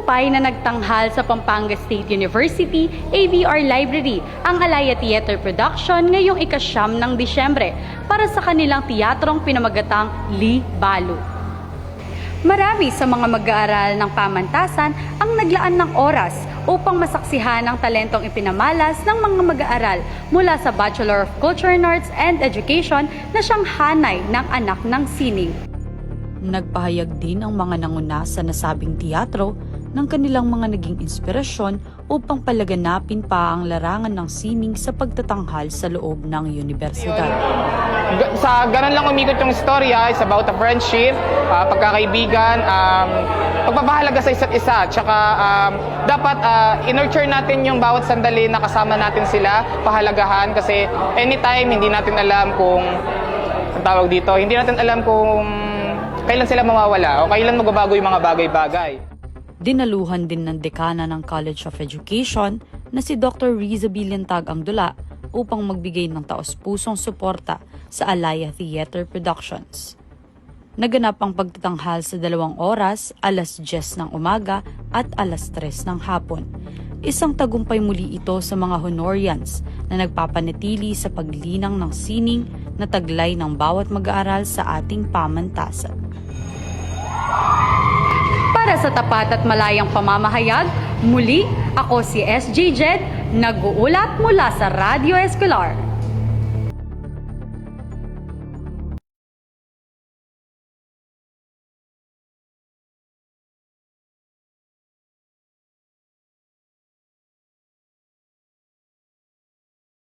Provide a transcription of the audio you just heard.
Matagumpay na nagtanghal sa Pampanga State University ABR Library ang Alaya Theater Production ngayong ika-9 ng Disyembre para sa kanilang teatrong pinamagatang Li Balu. Marami sa mga mag-aaral ng pamantasan ang naglaan ng oras upang masaksihan ang talentong ipinamalas ng mga mag-aaral mula sa Bachelor of Culture and Arts and Education na siyang hanay ng anak ng sining. Nagpahayag din ang mga nanguna sa nasabing teatro ng kanilang mga naging inspirasyon upang palaganapin pa ang larangan ng sining sa pagtatanghal sa loob ng universidad. Sa ganun lang umikot yung istorya, it's about a friendship, pagkakaibigan, pagpapahalaga sa isa't isa, tsaka dapat i-nurture natin yung bawat sandali na kasama natin sila, pahalagahan kasi anytime hindi natin alam kung, ang tawag dito, hindi natin alam kung kailan sila mawawala o kailan magbabago yung mga bagay-bagay. Dinaluhan din ng dekana ng College of Education na si Dr. Riza Billiantag ang dula upang magbigay ng taos-pusong suporta sa Alaya Theater Productions. Naganap ang pagtatanghal sa 2 oras, alas 10 ng umaga at alas 3 ng hapon. Isang tagumpay muli ito sa mga Honorians na nagpapanatili sa paglinang ng sining na taglay ng bawat mag-aaral sa ating pamantasan. Para sa tapat at malayang pamamahayag, muli ako si SJ Jed, nag-uulat mula sa Radio Escolar.